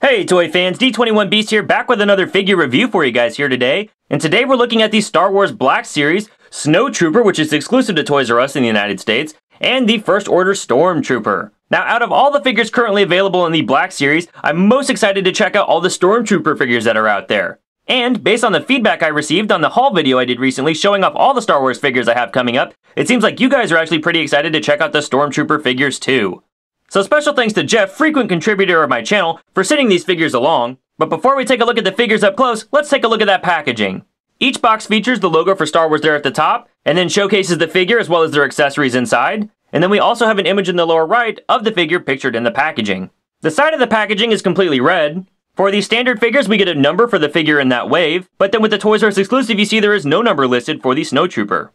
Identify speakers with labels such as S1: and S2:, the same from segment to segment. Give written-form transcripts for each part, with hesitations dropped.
S1: Hey Toy fans, D21 Beast here, back with another figure review for you guys here today. And today we're looking at the Star Wars Black Series Snowtrooper, which is exclusive to Toys R Us in the United States, and the First Order Stormtrooper. Now, out of all the figures currently available in the Black Series, I'm most excited to check out all the Stormtrooper figures that are out there. And based on the feedback I received on the haul video I did recently showing off all the Star Wars figures I have coming up, it seems like you guys are actually pretty excited to check out the Stormtrooper figures too. So special thanks to Jeff, frequent contributor of my channel, for sending these figures along. But before we take a look at the figures up close, let's take a look at that packaging. Each box features the logo for Star Wars there at the top, and then showcases the figure as well as their accessories inside. And then we also have an image in the lower right of the figure pictured in the packaging. The side of the packaging is completely red. For these standard figures, we get a number for the figure in that wave, but then with the Toys R Us exclusive, you see there is no number listed for the Snowtrooper.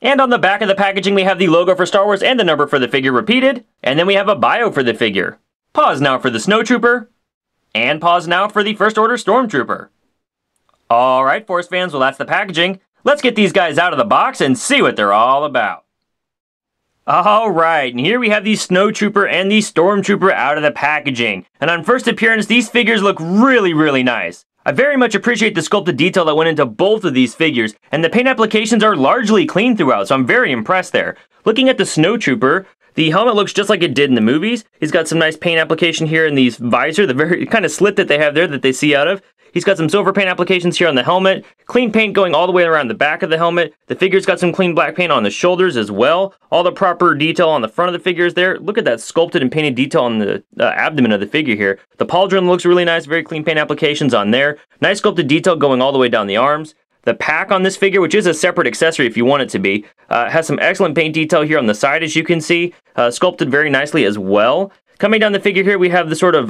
S1: And on the back of the packaging, we have the logo for Star Wars and the number for the figure repeated, and then we have a bio for the figure. Pause now for the Snowtrooper, and pause now for the First Order Stormtrooper. Alright, Force fans, well that's the packaging. Let's get these guys out of the box and see what they're all about. Alright, and here we have the Snowtrooper and the Stormtrooper out of the packaging. And on first appearance, these figures look really nice. I very much appreciate the sculpted detail that went into both of these figures, and the paint applications are largely clean throughout, so I'm very impressed there. Looking at the Snowtrooper, the helmet looks just like it did in the movies. He's got some nice paint application here in the visor, the very kind of slit that they have there that they see out of. He's got some silver paint applications here on the helmet, clean paint going all the way around the back of the helmet. The figure's got some clean black paint on the shoulders as well. All the proper detail on the front of the figure is there. Look at that sculpted and painted detail on the abdomen of the figure here. The pauldron looks really nice, very clean paint applications on there. Nice sculpted detail going all the way down the arms. The pack on this figure, which is a separate accessory if you want it to be, has some excellent paint detail here on the side as you can see, sculpted very nicely as well. Coming down the figure here, we have the sort of,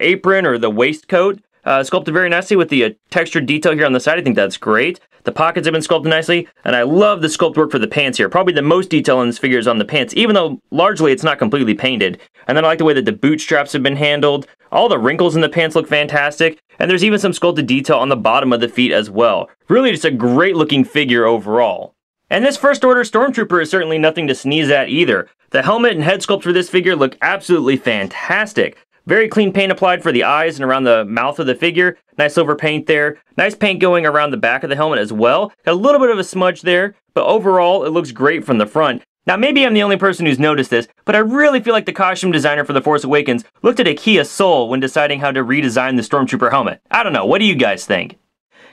S1: apron or the waistcoat. Sculpted very nicely with the textured detail here on the side. I think that's great. The pockets have been sculpted nicely, and I love the sculpt work for the pants here. Probably the most detail on this figure is on the pants, even though largely it's not completely painted. And then I like the way that the boot straps have been handled. All the wrinkles in the pants look fantastic, and there's even some sculpted detail on the bottom of the feet as well. Really just a great looking figure overall. And this First Order Stormtrooper is certainly nothing to sneeze at either. The helmet and head sculpt for this figure look absolutely fantastic. Very clean paint applied for the eyes and around the mouth of the figure. Nice silver paint there. Nice paint going around the back of the helmet as well. Got a little bit of a smudge there, but overall it looks great from the front. Now maybe I'm the only person who's noticed this, but I really feel like the costume designer for The Force Awakens looked at a key of soul when deciding how to redesign the Stormtrooper helmet. I don't know, what do you guys think?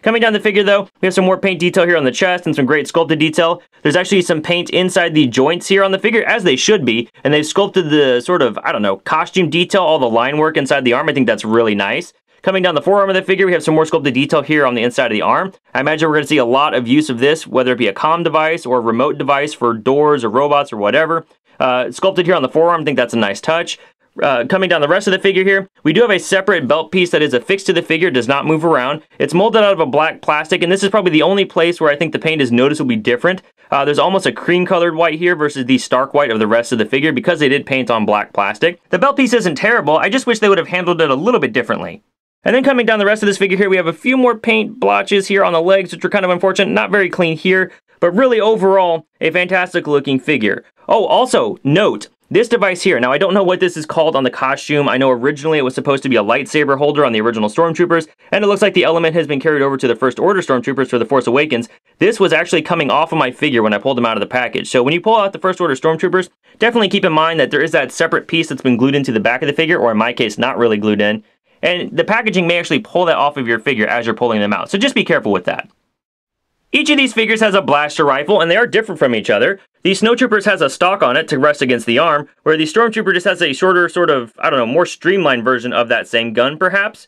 S1: Coming down the figure though, we have some more paint detail here on the chest and some great sculpted detail. There's actually some paint inside the joints here on the figure, as they should be, and they've sculpted the sort of, costume detail, all the line work inside the arm. I think that's really nice. Coming down the forearm of the figure, we have some more sculpted detail here on the inside of the arm. I imagine we're going to see a lot of use of this, whether it be a comm device or a remote device for doors or robots or whatever. Sculpted here on the forearm, I think that's a nice touch. Coming down the rest of the figure here, we do have a separate belt piece that is affixed to the figure, does not move around. It's molded out of a black plastic, and this is probably the only place where I think the paint is noticeably different. There's almost a cream colored white here versus the stark white of the rest of the figure because they did paint on black plastic. The belt piece isn't terrible, I just wish they would have handled it a little bit differently. And then coming down the rest of this figure here, we have a few more paint blotches here on the legs, which are kind of unfortunate, not very clean here, but really overall, a fantastic looking figure. Oh, also, note, this device here, now I don't know what this is called on the costume. I know originally it was supposed to be a lightsaber holder on the original Stormtroopers, and it looks like the element has been carried over to the First Order Stormtroopers for The Force Awakens. This was actually coming off of my figure when I pulled them out of the package. So when you pull out the First Order Stormtroopers, definitely keep in mind that there is that separate piece that's been glued into the back of the figure, or in my case, not really glued in. And the packaging may actually pull that off of your figure as you're pulling them out, so just be careful with that. Each of these figures has a blaster rifle, and they are different from each other. The Snowtroopers has a stock on it to rest against the arm, where the Stormtrooper just has a shorter, more streamlined version of that same gun, perhaps.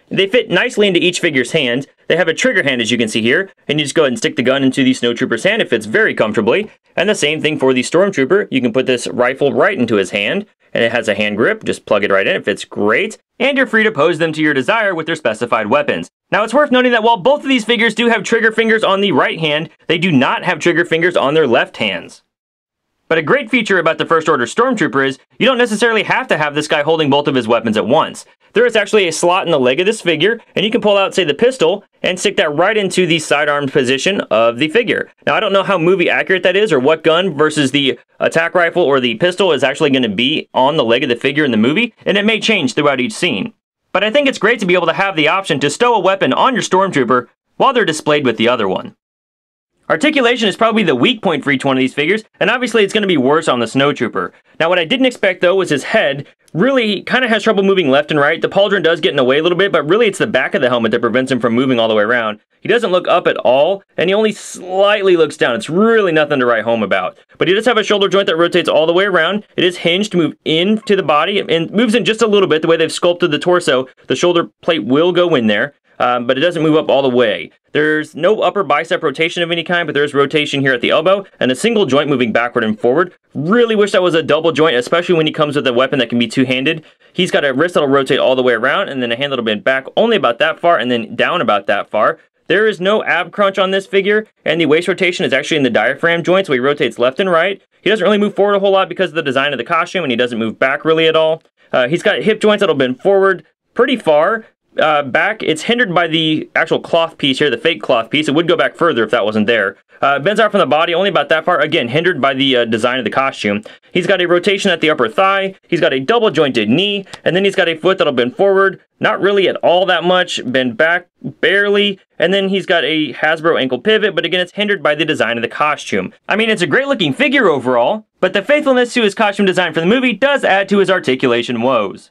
S1: They fit nicely into each figure's hand. They have a trigger hand, as you can see here, and you just go ahead and stick the gun into the Snowtrooper's hand. It fits very comfortably. And the same thing for the Stormtrooper. You can put this rifle right into his hand, and it has a hand grip. Just plug it right in. It fits great. And you're free to pose them to your desire with their specified weapons. Now, it's worth noting that while both of these figures do have trigger fingers on the right hand, they do not have trigger fingers on their left hands. But a great feature about the First Order Stormtrooper is you don't necessarily have to have this guy holding both of his weapons at once. There is actually a slot in the leg of this figure, and you can pull out, say, the pistol, and stick that right into the sidearm position of the figure. Now, I don't know how movie accurate that is, or what gun versus the attack rifle or the pistol is actually going to be on the leg of the figure in the movie, and it may change throughout each scene. but I think it's great to be able to have the option to stow a weapon on your Stormtrooper while they're displayed with the other one. Articulation is probably the weak point for each one of these figures, and obviously it's going to be worse on the Snowtrooper. Now what I didn't expect though was his head really kind of has trouble moving left and right. The pauldron does get in the way a little bit, but really it's the back of the helmet that prevents him from moving all the way around. He doesn't look up at all, and he only slightly looks down. It's really nothing to write home about. But he does have a shoulder joint that rotates all the way around. It is hinged to move into the body, and moves in just a little bit. The way they've sculpted the torso, the shoulder plate will go in there, but it doesn't move up all the way. There's no upper bicep rotation of any kind, but there's rotation here at the elbow, and a single joint moving backward and forward. Really wish that was a double joint, especially when he comes with a weapon that can be two-handed. He's got a wrist that'll rotate all the way around, and then a hand that'll bend back only about that far, and then down about that far. There is no ab crunch on this figure, and the waist rotation is actually in the diaphragm joint, so he rotates left and right. He doesn't really move forward a whole lot because of the design of the costume, and he doesn't move back really at all. He's got hip joints that'll bend forward pretty far. Back, it's hindered by the actual cloth piece here, the fake cloth piece. It would go back further if that wasn't there. Bends out from the body only about that far, again, hindered by the design of the costume. He's got a rotation at the upper thigh, he's got a double jointed knee, and then he's got a foot that'll bend forward, not really at all that much, bend back barely, and then he's got a Hasbro ankle pivot, but again, it's hindered by the design of the costume. I mean, it's a great looking figure overall, but the faithfulness to his costume design for the movie does add to his articulation woes.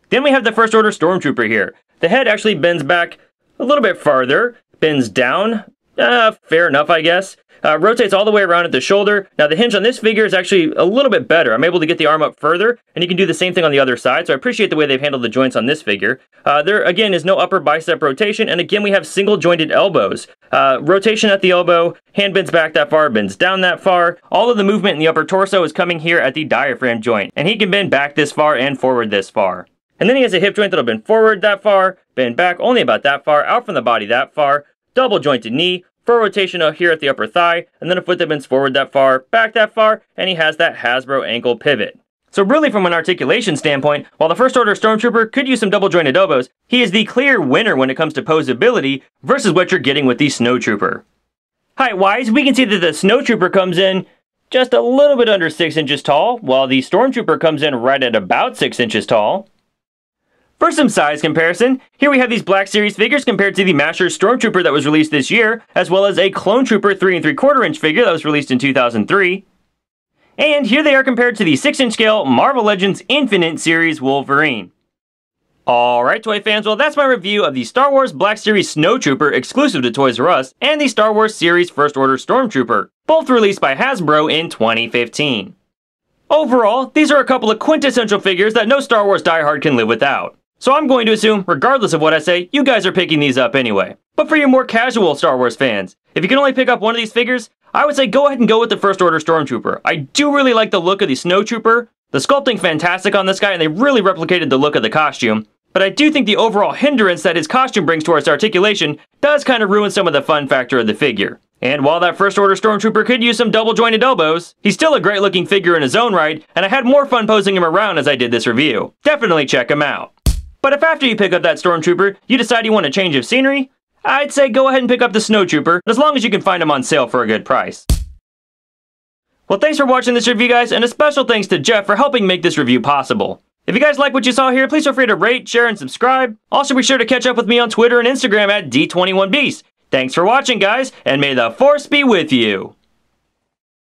S1: Then we have the First Order Stormtrooper here. The head actually bends back a little bit farther, bends down, fair enough I guess. Rotates all the way around at the shoulder. Now the hinge on this figure is actually a little bit better. I'm able to get the arm up further, and you can do the same thing on the other side, so I appreciate the way they've handled the joints on this figure. There again is no upper bicep rotation, and again we have single jointed elbows. Rotation at the elbow, hand bends back that far, bends down that far. All of the movement in the upper torso is coming here at the diaphragm joint, and he can bend back this far and forward this far. And then he has a hip joint that'll bend forward that far, bend back only about that far, out from the body that far, double jointed knee, full rotation out here at the upper thigh, and then a foot that bends forward that far, back that far, and he has that Hasbro ankle pivot. So really from an articulation standpoint, while the First Order Stormtrooper could use some double jointed elbows, he is the clear winner when it comes to posability versus what you're getting with the Snowtrooper. Height-wise, we can see that the Snowtrooper comes in just a little bit under 6 inches tall, while the Stormtrooper comes in right at about 6 inches tall. For some size comparison, here we have these Black Series figures compared to the Master Stormtrooper that was released this year, as well as a Clone Trooper 3 3/4 inch figure that was released in 2003. And here they are compared to the 6-inch scale Marvel Legends Infinite Series Wolverine. Alright Toy fans, well that's my review of the Star Wars Black Series Snowtrooper exclusive to Toys R Us, and the Star Wars Series First Order Stormtrooper, both released by Hasbro in 2015. Overall, these are a couple of quintessential figures that no Star Wars diehard can live without. So I'm going to assume, regardless of what I say, you guys are picking these up anyway. But for your more casual Star Wars fans, if you can only pick up one of these figures, I would say go ahead and go with the First Order Stormtrooper. I do really like the look of the Snowtrooper. The sculpting fantastic on this guy, and they really replicated the look of the costume. But I do think the overall hindrance that his costume brings to its articulation does kind of ruin some of the fun factor of the figure. And while that First Order Stormtrooper could use some double jointed elbows, he's still a great looking figure in his own right, and I had more fun posing him around as I did this review. Definitely check him out. But if after you pick up that Stormtrooper, you decide you want a change of scenery, I'd say go ahead and pick up the Snowtrooper, as long as you can find him on sale for a good price. Well, thanks for watching this review, guys, and a special thanks to Jeff for helping make this review possible. If you guys like what you saw here, please feel free to rate, share, and subscribe. Also, be sure to catch up with me on Twitter and Instagram at D21Beast. Thanks for watching, guys, and may the Force be with you!